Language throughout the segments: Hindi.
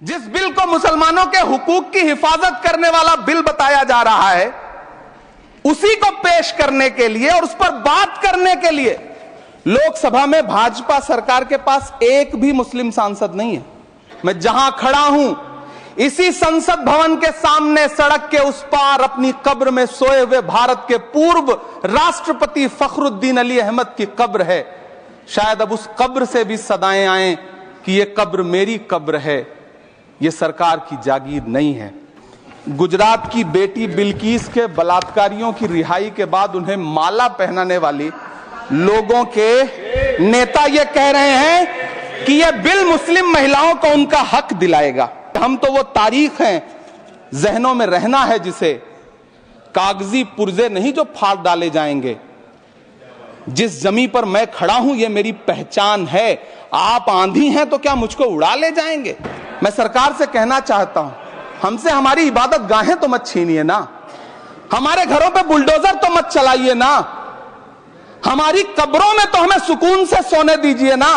जिस बिल को मुसलमानों के हुकूक की हिफाजत करने वाला बिल बताया जा रहा है, उसी को पेश करने के लिए और उस पर बात करने के लिए लोकसभा में भाजपा सरकार के पास एक भी मुस्लिम सांसद नहीं है। मैं जहां खड़ा हूं, इसी संसद भवन के सामने सड़क के उस पार अपनी कब्र में सोए हुए भारत के पूर्व राष्ट्रपति फखरुद्दीन अली अहमद की कब्र है। शायद अब उस कब्र से भी सदाएं आए कि यह कब्र मेरी कब्र है, यह सरकार की जागीर नहीं है। गुजरात की बेटी बिल्किस के बलात्कारियों की रिहाई के बाद उन्हें माला पहनाने वाली लोगों के नेता यह कह रहे हैं कि यह बिल मुस्लिम महिलाओं को उनका हक दिलाएगा। हम तो वो तारीख हैं, जहनों में रहना है, जिसे कागजी पुर्जे नहीं जो फाड़ डाले जाएंगे। जिस जमीन पर मैं खड़ा हूं यह मेरी पहचान है। आप आंधी हैं तो क्या मुझको उड़ा ले जाएंगे? मैं सरकार से कहना चाहता हूं, हमसे हमारी इबादत गाहें तो मत छीनिए ना, हमारे घरों पे बुलडोजर तो मत चलाइए ना, हमारी कब्रों में तो हमें सुकून से सोने दीजिए ना।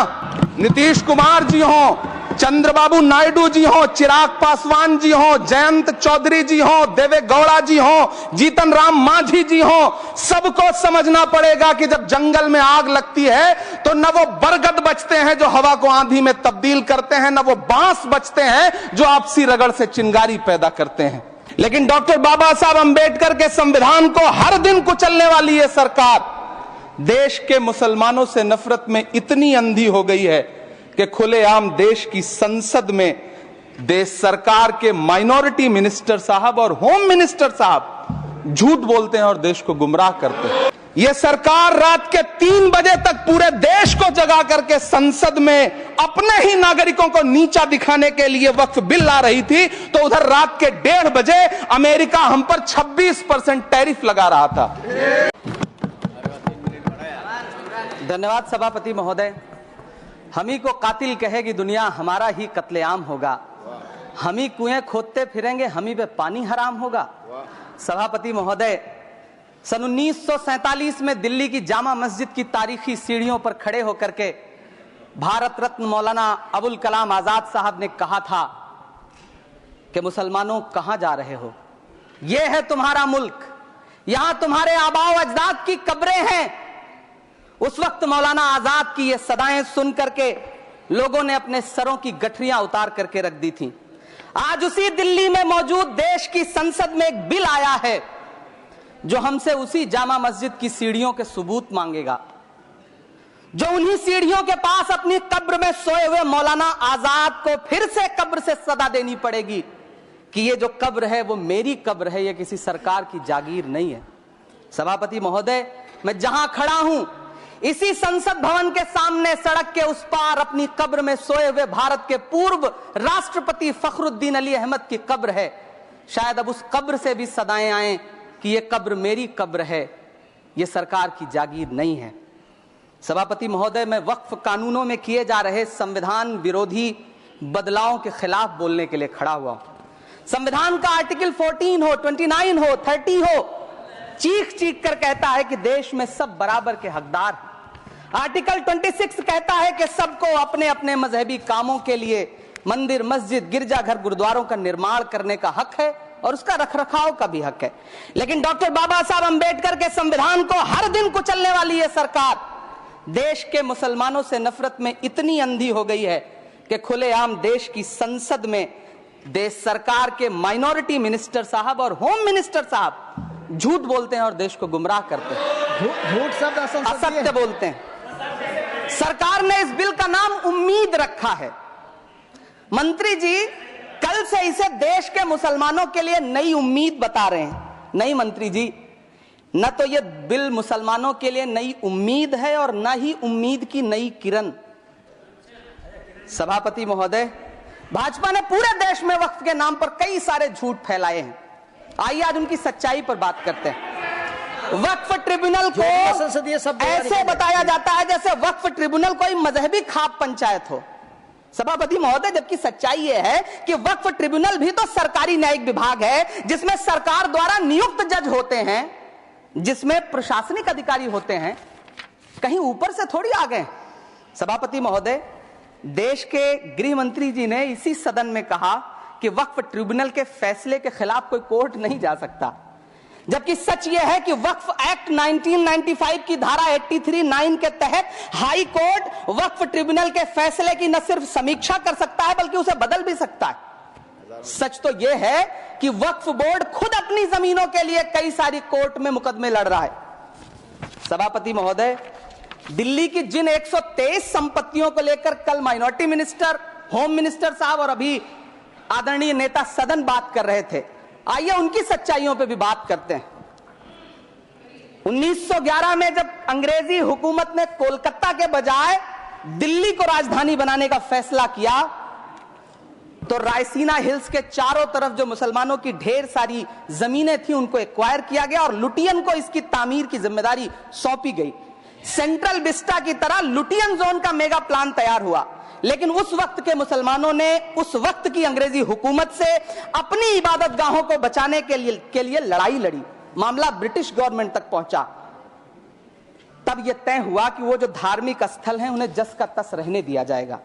नीतीश कुमार जी हो, चंद्रबाबू नायडू जी हो, चिराग पासवान जी हो, जयंत चौधरी जी हो, देवे गौड़ा जी हो, जीतन राम मांझी जी हो, सबको समझना पड़ेगा कि जब जंगल में आग लगती है तो न वो बरगद बचते हैं जो हवा को आंधी में तब्दील करते हैं, न वो बांस बचते हैं जो आपसी रगड़ से चिंगारी पैदा करते हैं। लेकिन डॉक्टर बाबा साहब अंबेडकर के संविधान को हर दिन कुचलने वाली ये सरकार देश के मुसलमानों से नफरत में इतनी अंधी हो गई है कि खुलेआम देश की संसद में देश सरकार के माइनॉरिटी मिनिस्टर साहब और होम मिनिस्टर साहब झूठ बोलते हैं और देश को गुमराह करते हैं। यह सरकार रात के 3 बजे तक पूरे देश को जगा करके संसद में अपने ही नागरिकों को नीचा दिखाने के लिए वक्फ बिल ला रही थी, तो उधर रात के 1:30 बजे अमेरिका हम पर 26% टैरिफ लगा रहा था। धन्यवाद सभापति महोदय। हम ही को कातिल कहेगी दुनिया, हमारा ही कत्लेआम होगा। हम ही कुएं खोदते फिरेंगे, हम ही पे पानी हराम होगा। सभापति महोदय, सन 1947 में दिल्ली की जामा मस्जिद की तारीखी सीढ़ियों पर खड़े होकर के भारत रत्न मौलाना अबुल कलाम आजाद साहब ने कहा था कि मुसलमानों कहां जा रहे हो, यह है तुम्हारा मुल्क, यहां तुम्हारे आबाओ अजदाद की कब्रें हैं। उस वक्त मौलाना आजाद की ये सदाएं सुन करके लोगों ने अपने सरों की गठरियां उतार करके रख दी थी। आज उसी दिल्ली में मौजूद देश की संसद में एक बिल आया है जो हमसे उसी जामा मस्जिद की सीढ़ियों के सबूत मांगेगा, जो उन्हीं सीढ़ियों के पास अपनी कब्र में सोए हुए मौलाना आजाद को फिर से कब्र से सदा देनी पड़ेगी कि ये जो कब्र है वो मेरी कब्र है, ये किसी सरकार की जागीर नहीं है। सभापति महोदय, मैं जहां खड़ा हूं, इसी संसद भवन के सामने सड़क के उस पार अपनी कब्र में सोए हुए भारत के पूर्व राष्ट्रपति फखरुद्दीन अली अहमद की कब्र है। शायद अब उस कब्र से भी सदाएं आए कि यह कब्र मेरी कब्र है, यह सरकार की जागीर नहीं है। सभापति महोदय, मैं वक्फ कानूनों में किए जा रहे संविधान विरोधी बदलावों के खिलाफ बोलने के लिए खड़ा हुआ हूं। संविधान का आर्टिकल 14 हो, 29 हो, 30 हो, चीख चीख कर कहता है कि देश में सब बराबर के हकदार हैं। आर्टिकल 26 कहता है कि सबको अपने अपने मजहबी कामों के लिए मंदिर, मस्जिद, गिरजाघर, गुरुद्वारों का निर्माण करने का हक है और उसका रखरखाव का भी हक है। लेकिन डॉक्टर बाबा साहब अंबेडकर के संविधान को हर दिन कुचलने वाली यह सरकार देश के मुसलमानों से नफरत में इतनी अंधी हो गई है कि खुलेआम देश की संसद में देश सरकार के माइनॉरिटी मिनिस्टर साहब और होम मिनिस्टर साहब झूठ बोलते हैं और देश को गुमराह करते हैं। झूठ शब्द असत्य बोलते हैं। सरकार ने इस बिल का नाम उम्मीद रखा है। मंत्री जी कल से इसे देश के मुसलमानों के लिए नई उम्मीद बता रहे हैं। नहीं मंत्री जी, न तो यह बिल मुसलमानों के लिए नई उम्मीद है और न ही उम्मीद की नई किरण। सभापति महोदय, भाजपा ने पूरे देश में वक्फ के नाम पर कई सारे झूठ फैलाए हैं। आइए आज उनकी सच्चाई पर बात करते हैं। वक्फ ट्रिब्यूनल को ऐसे बताया जाता है जैसे वक्फ ट्रिब्यूनल कोई मजहबी खाप पंचायत हो। सभापति महोदय, जबकि सच्चाई यह है कि वक्फ ट्रिब्यूनल भी तो सरकारी न्यायिक विभाग है, जिसमें सरकार द्वारा नियुक्त जज होते हैं, जिसमें प्रशासनिक अधिकारी होते हैं, कहीं ऊपर से थोड़ी आ गए। सभापति महोदय, देश के गृह मंत्री जी ने इसी सदन में कहा कि वक्फ ट्रिब्यूनल के फैसले के खिलाफ कोई कोर्ट नहीं जा सकता, जबकि सच यह है कि वक्फ एक्ट 1995 की धारा 83(9) के तहत हाई कोर्ट वक्फ ट्रिब्यूनल के फैसले की न सिर्फ समीक्षा कर सकता है बल्कि उसे बदल भी सकता है। सच तो यह है कि वक्फ बोर्ड खुद अपनी जमीनों के लिए कई सारी कोर्ट में मुकदमे लड़ रहा है। सभापति महोदय, दिल्ली की जिन 123 संपत्तियों को लेकर कल माइनॉरिटी मिनिस्टर, होम मिनिस्टर साहब और अभी आदरणीय नेता सदन बात कर रहे थे, आइए उनकी सच्चाइयों पे भी बात करते हैं। 1911 में जब अंग्रेजी हुकूमत ने कोलकाता के बजाय दिल्ली को राजधानी बनाने का फैसला किया तो रायसीना हिल्स के चारों तरफ जो मुसलमानों की ढेर सारी जमीनें थी उनको एक्वायर किया गया और लुटियन को इसकी तामीर की जिम्मेदारी सौंपी गई। सेंट्रल विस्टा की तरह लुटियन जोन का मेगा प्लान तैयार हुआ, लेकिन उस वक्त के मुसलमानों ने उस वक्त की अंग्रेजी हुकूमत से अपनी इबादत गाहों को बचाने के लिए लड़ाई लड़ी। मामला ब्रिटिश गवर्नमेंट तक पहुंचा। तब यह तय हुआ कि वो जो धार्मिक स्थल हैं उन्हें जस का तस रहने दिया जाएगा।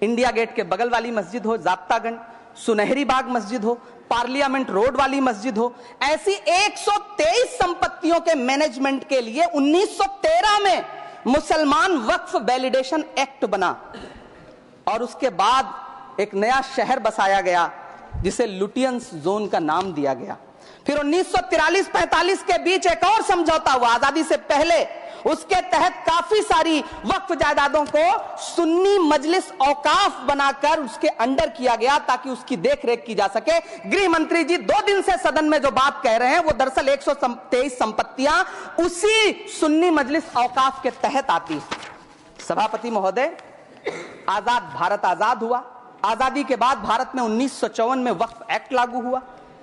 इंडिया गेट के बगल वाली मस्जिद हो, जाप्तागंज, सुनहरी बाग मस्जिद हो, पार्लियामेंट रोड वाली मस्जिद हो, ऐसी 123 संपत्तियों के मैनेजमेंट के लिए 1913 में मुसलमान वक्फ वैलिडेशन एक्ट बना और उसके बाद एक नया शहर बसाया गया जिसे लुटियंस जोन का नाम दिया गया। फिर 1943-45 के बीच एक और समझौता हुआ आजादी से पहले, उसके तहत काफी सारी वक्फ जायदादों को सुन्नी मजलिस औकाफ बनाकर उसके अंडर किया गया ताकि उसकी देखरेख की जा सके। गृह मंत्री जी 2 दिन से सदन में जो बात कह रहे हैं वो दरअसल 123 संपत्तियां उसी सुन्नी मजलिस औकाफ के तहत आती है। सभापति महोदय, आजाद भारत आजाद हुआ। आजादी के बाद भारत में 1954 में वक्फ एक्ट लागू हुआ,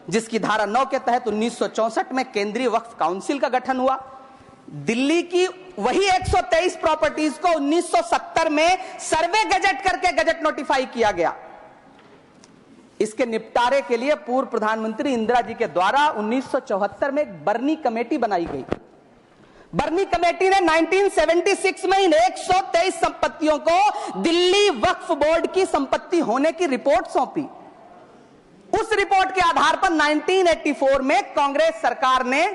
जिसकी धारा 9 के तहत 1964 में केंद्रीय वक्फ काउंसिल का गठन हुआ। दिल्ली की वही 123 प्रॉपर्टीज को 1970 में सर्वे गजट करके गजट नोटिफाई किया गया। इसके निपटारे के लिए पूर्व प्रधानमंत्री इंदिरा जी के द्वारा 1974 में एक बर्नी कमेटी बनाई गई। बर्नी कमेटी ने 1976 में इन 123 संपत्तियों को दिल्ली वक्फ बोर्ड की संपत्ति होने की रिपोर्ट सौंपी। उस रिपोर्ट के आधार पर 1984 में कांग्रेस सरकार ने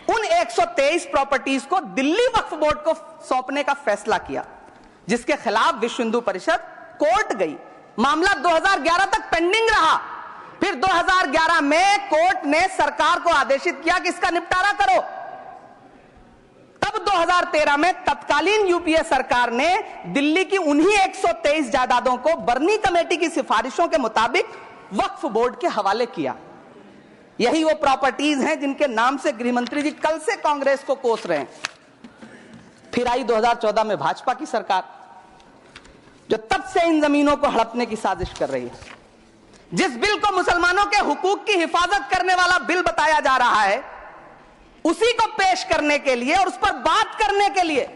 उन 123 प्रॉपर्टीज को दिल्ली वक्फ बोर्ड को सौंपने का फैसला किया, जिसके खिलाफ विश्व हिंदू परिषद कोर्ट गई। मामला 2011 तक पेंडिंग रहा। फिर 2011 में कोर्ट ने सरकार को आदेशित किया कि इसका निपटारा करो। तब 2013 में तत्कालीन यूपीए सरकार ने दिल्ली की उन्हीं 123 जायदादों को बर्नी कमेटी की सिफारिशों के मुताबिक वक्फ बोर्ड के हवाले किया। यही वो प्रॉपर्टीज हैं जिनके नाम से गृह मंत्री जी कल से कांग्रेस को कोस रहे हैं। फिर आई 2014 में भाजपा की सरकार, जो तब से इन जमीनों को हड़पने की साजिश कर रही है। जिस बिल को मुसलमानों के हुकूक की हिफाजत करने वाला बिल बताया जा रहा है, उसी को पेश करने के लिए और उस पर बात करने के लिए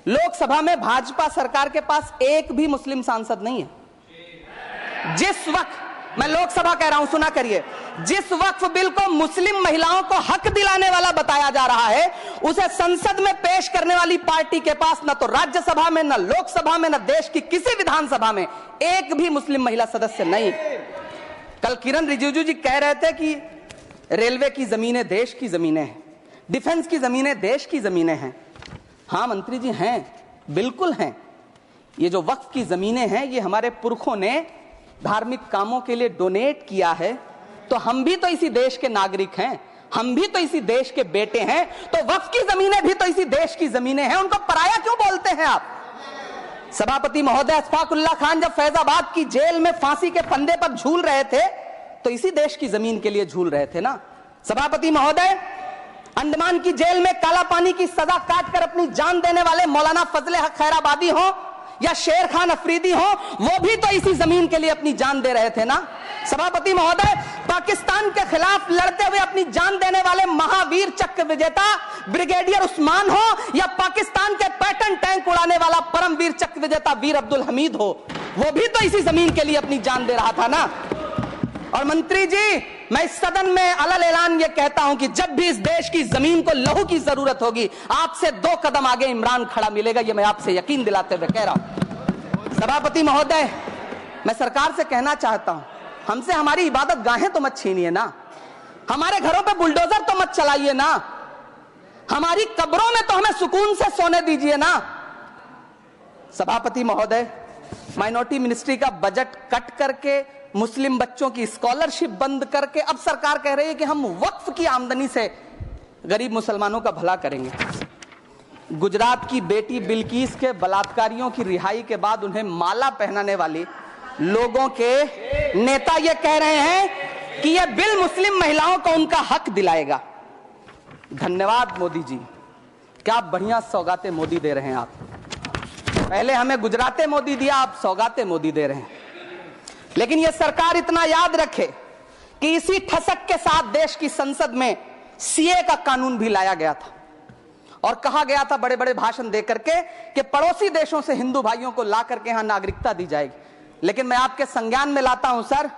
लोकसभा में भाजपा सरकार के पास एक भी मुस्लिम सांसद नहीं है। जिस वक्त, मैं लोकसभा कह रहा हूं, सुना करिए, जिस वक्फ बिल को मुस्लिम महिलाओं को हक दिलाने वाला बताया जा रहा है, उसे संसद में पेश करने वाली पार्टी के पास न तो राज्यसभा में, न लोकसभा में, न देश की किसी विधानसभा में एक भी मुस्लिम महिला सदस्य नहीं। कल किरण रिजिजू जी कह रहे थे कि रेलवे की जमीनें देश की जमीनें हैं, डिफेंस की जमीनें देश की जमीनें हैं। हां मंत्री जी, हैं, बिल्कुल हैं। ये जो वक्फ की जमीनें हैं, ये हमारे पुरखों ने धार्मिक कामों के लिए डोनेट किया है, तो हम भी तो इसी देश के नागरिक हैं, हम भी तो इसी देश के बेटे हैं, तो वक्फ की जमीनें भी तो इसी देश की जमीनें हैं। उनको पराया क्यों बोलते हैं आप? सभापति महोदय, अशफाकुल्ला खान जब फैजाबाद की जेल में फांसी के फंदे पर झूल रहे थे तो इसी देश की जमीन के लिए झूल रहे थे ना। सभापति महोदय, अंडमान की जेल में काला पानी की सजा काटकर अपनी जान देने वाले मौलाना फजले हक खैराबादी हो या शेर खान अफरीदी हो, वो भी तो इसी जमीन के लिए अपनी जान दे रहे थे ना। सभापति महोदय, पाकिस्तान के खिलाफ लड़ते हुए अपनी जान देने वाले महावीर चक्र विजेता ब्रिगेडियर उस्मान हो या पाकिस्तान के पैटर्न टैंक उड़ाने वाला परमवीर चक्र विजेता वीर अब्दुल हमीद हो, वो भी तो इसी जमीन के लिए अपनी जान दे रहा था ना। और मंत्री जी, मैं इस सदन में अलल ऐलान ये कहता हूं कि जब भी इस देश की जमीन को लहू की जरूरत होगी, आपसे 2 कदम आगे इमरान खड़ा मिलेगा। ये मैं आपसे यकीन दिलाते हुए कह रहा हूं। सभापति महोदय, मैं सरकार से कहना चाहता हूं, हमसे हमारी इबादत गाहें तो मत छीनिए ना, हमारे घरों पे बुलडोजर तो मत चलाइए ना, हमारी कब्रों में तो हमें सुकून से सोने दीजिए ना। सभापति महोदय, माइनॉरिटी मिनिस्ट्री का बजट कट करके, मुस्लिम बच्चों की स्कॉलरशिप बंद करके अब सरकार कह रही है कि हम वक्फ की आमदनी से गरीब मुसलमानों का भला करेंगे। गुजरात की बेटी बिल्किस के बलात्कारियों की रिहाई के बाद उन्हें माला पहनाने वाले लोगों के नेता ये कह रहे हैं कि यह बिल मुस्लिम महिलाओं को उनका हक दिलाएगा। धन्यवाद मोदी जी, क्या बढ़िया सौगातें मोदी दे रहे हैं आप। पहले हमें गुजराते मोदी दिया, आप सौगातें मोदी दे रहे हैं। लेकिन यह सरकार इतना याद रखे कि इसी ठसक के साथ देश की संसद में सीए का कानून भी लाया गया था और कहा गया था बड़े बड़े भाषण देकर के कि पड़ोसी देशों से हिंदू भाइयों को ला करके यहां नागरिकता दी जाएगी। लेकिन मैं आपके संज्ञान में लाता हूं सर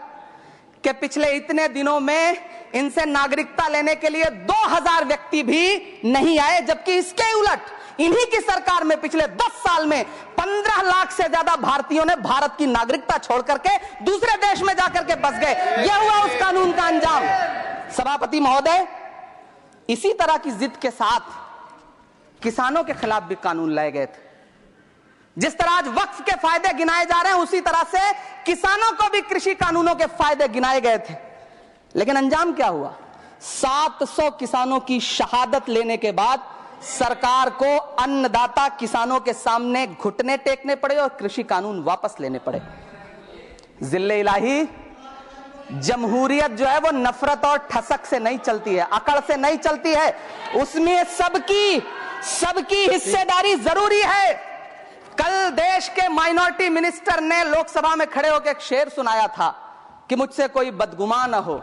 कि पिछले इतने दिनों में इनसे नागरिकता लेने के लिए 2000 व्यक्ति भी नहीं आए, जबकि इसके उलट इन्हीं की सरकार में पिछले 10 साल में 15 लाख से ज्यादा भारतीयों ने भारत की नागरिकता छोड़ करके दूसरे देश में जाकर के बस गए। यह हुआ उस कानून का अंजाम। सभापति महोदय, इसी तरह की जिद के साथ किसानों के खिलाफ भी कानून लाए गए थे। जिस तरह आज वक्फ के फायदे गिनाए जा रहे हैं, उसी तरह से किसानों को भी कृषि कानूनों के फायदे गिनाए गए थे। लेकिन अंजाम क्या हुआ? 700 किसानों की शहादत लेने के बाद सरकार को अन्नदाता किसानों के सामने घुटने टेकने पड़े और कृषि कानून वापस लेने पड़े। जिल्ले इलाही, जमहूरियत जो है वो नफरत और ठसक से नहीं चलती है, अकड़ से नहीं चलती है, उसमें सबकी हिस्सेदारी जरूरी है। कल देश के माइनॉरिटी मिनिस्टर ने लोकसभा में खड़े होकर एक शेर सुनाया था कि मुझसे कोई बदगुमान न हो,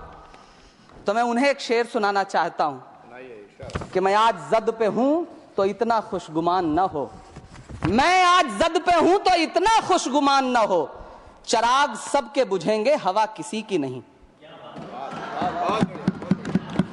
तो मैं उन्हें एक शेर सुनाना चाहता हूं कि मैं आज जद पे हूं तो इतना खुशगुमान न हो, मैं आज जद पे हूं तो इतना खुशगुमान न हो, चराग सबके बुझेंगे हवा किसी की नहीं।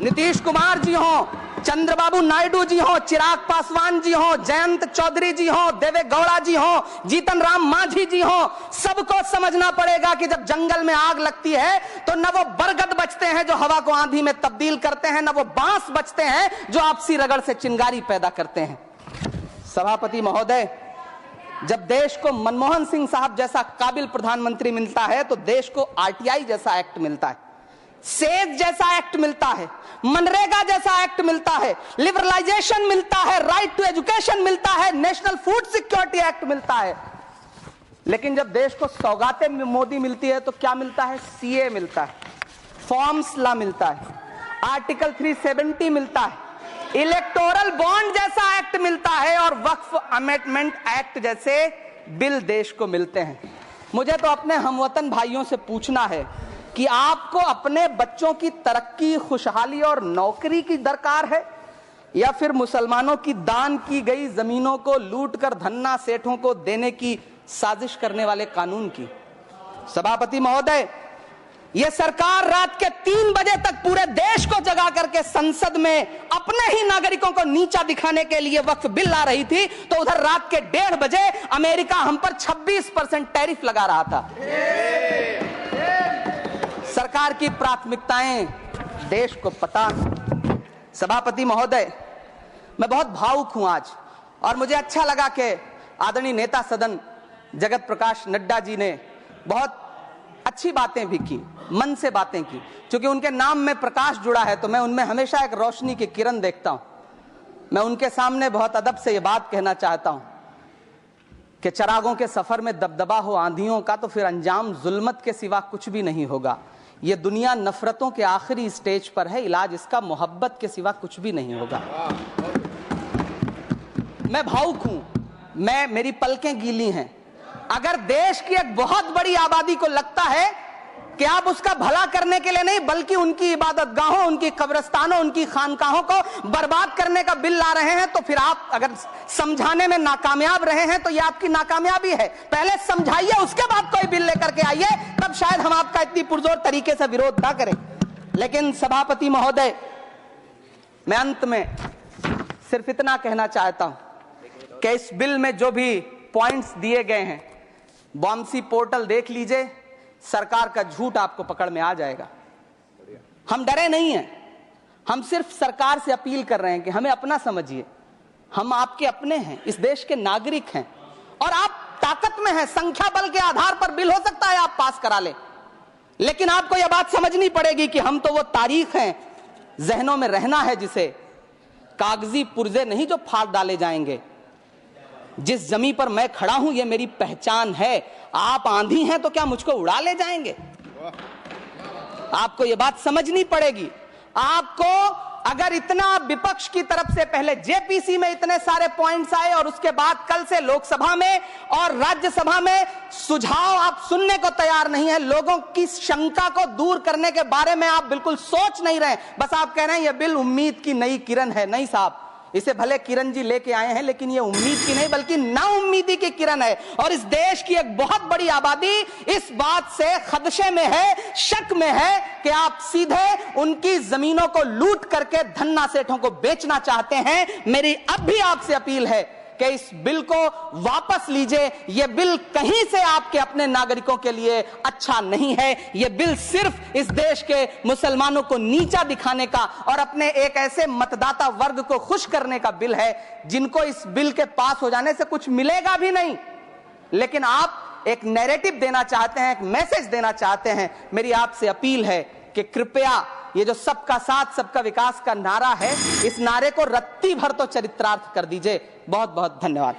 नीतीश कुमार जी हो, चंद्रबाबू नायडू जी हो, चिराग पासवान जी हो, जयंत चौधरी जी हो, देवे गौड़ा जी हो, जीतन राम मांझी जी हो, सबको समझना पड़ेगा कि जब जंगल में आग लगती है तो न वो बरगद बचते हैं जो हवा को आंधी में तब्दील करते हैं, न वो बांस बचते हैं जो आपसी रगड़ से चिंगारी पैदा करते हैं। सभापति महोदय, जब देश को मनमोहन सिंह साहब जैसा काबिल प्रधानमंत्री मिलता है तो देश को आरटीआई जैसा एक्ट मिलता है, सेज जैसा एक्ट मिलता है, मनरेगा जैसा एक्ट मिलता है, लिबरलाइजेशन मिलता है, राइट टू एजुकेशन मिलता है, नेशनल फूड सिक्योरिटी एक्ट मिलता है। लेकिन जब देश को सौगातें मोदी मिलती है तो क्या मिलता है? सीए मिलता है, फॉर्म्स लॉ मिलता है, आर्टिकल 370 मिलता है, इलेक्टोरल बॉन्ड जैसा एक्ट मिलता है और वक्फ अमेंडमेंट एक्ट जैसे बिल देश को मिलते हैं। मुझे तो अपने हमवतन भाइयों से पूछना है कि आपको अपने बच्चों की तरक्की, खुशहाली और नौकरी की दरकार है या फिर मुसलमानों की दान की गई जमीनों को लूटकर धन्ना सेठों को देने की साजिश करने वाले कानून की? सभापति महोदय, यह सरकार रात के 3 बजे तक पूरे देश को जगा करके संसद में अपने ही नागरिकों को नीचा दिखाने के लिए वक्फ बिल ला रही थी, तो उधर रात के 1:30 बजे अमेरिका हम पर 26% टैरिफ लगा रहा था। सरकार की प्राथमिकताएं देश को पता। सभापति महोदय, मैं बहुत भावुक हूं आज और मुझे अच्छा लगा कि आदरणीय नेता सदन जगत प्रकाश नड्डा जी ने बहुत अच्छी बातें भी की, मन से बातें की। क्योंकि उनके नाम में प्रकाश जुड़ा है तो मैं उनमें हमेशा एक रोशनी की किरण देखता हूं। मैं उनके सामने बहुत अदब से यह बात कहना चाहता हूं कि चरागों के सफर में दबदबा हो आंधियों का तो फिर अंजाम जुल्मत के सिवा कुछ भी नहीं होगा। ये दुनिया नफरतों के आखिरी स्टेज पर है, इलाज इसका मोहब्बत के सिवा कुछ भी नहीं होगा। मैं भावुक हूं, मेरी पलकें गीली हैं। अगर देश की एक बहुत बड़ी आबादी को लगता है कि आप उसका भला करने के लिए नहीं बल्कि उनकी इबादतगाहों, उनकी कब्रिस्तानों, उनकी खानकाहों को बर्बाद करने का बिल ला रहे हैं, तो फिर आप अगर समझाने में नाकामयाब रहे हैं तो यह आपकी नाकामयाबी है। पहले समझाइए, उसके बाद कोई बिल लेकर के आइए, तब शायद हम आपका इतनी पुरजोर तरीके से विरोध ना करें। लेकिन सभापति महोदय, मैं अंत में सिर्फ इतना कहना चाहता हूं कि इस बिल में जो भी पॉइंट्स दिए गए हैं, बॉम्सी पोर्टल देख लीजिए, सरकार का झूठ आपको पकड़ में आ जाएगा। हम डरे नहीं हैं, हम सिर्फ सरकार से अपील कर रहे हैं कि हमें अपना समझिए, हम आपके अपने हैं, इस देश के नागरिक हैं और आप ताकत में हैं। संख्या बल के आधार पर बिल हो सकता है आप पास करा लें, लेकिन आपको यह बात समझनी पड़ेगी कि हम तो वो तारीख हैं, जहनों में रहना है जिसे, कागजी पुर्जे नहीं जो फाड़ डाले जाएंगे। जिस जमीन पर मैं खड़ा हूं ये मेरी पहचान है। आप आंधी हैं तो क्या मुझको उड़ा ले जाएंगे? आपको यह बात समझनी पड़ेगी। आपको अगर इतना विपक्ष की तरफ से पहले जेपीसी में इतने सारे पॉइंट्स आए और उसके बाद कल से लोकसभा में और राज्यसभा में सुझाव आप सुनने को तैयार नहीं है, लोगों की शंका को दूर करने के बारे में आप बिल्कुल सोच नहीं रहे, बस आप कह रहे हैं यह बिल उम्मीद की नई किरण है। नहीं साहब, इसे भले किरण जी लेके आए हैं, लेकिन ये उम्मीद की नहीं बल्कि नाउम्मीदी की किरण है। और इस देश की एक बहुत बड़ी आबादी इस बात से खदशे में है, शक में है कि आप सीधे उनकी जमीनों को लूट करके धन्ना सेठों को बेचना चाहते हैं। मेरी अब भी आपसे अपील है कि इस बिल को वापस लीजिए। यह बिल कहीं से आपके अपने नागरिकों के लिए अच्छा नहीं है। यह बिल सिर्फ इस देश के मुसलमानों को नीचा दिखाने का और अपने एक ऐसे मतदाता वर्ग को खुश करने का बिल है जिनको इस बिल के पास हो जाने से कुछ मिलेगा भी नहीं, लेकिन आप एक नैरेटिव देना चाहते हैं, एक मैसेज देना चाहते हैं। मेरी आपसे अपील है कि कृपया ये जो सबका साथ सबका विकास का नारा है, इस नारे को रत्ती भर तो चरित्रार्थ कर दीजिए। बहुत बहुत धन्यवाद।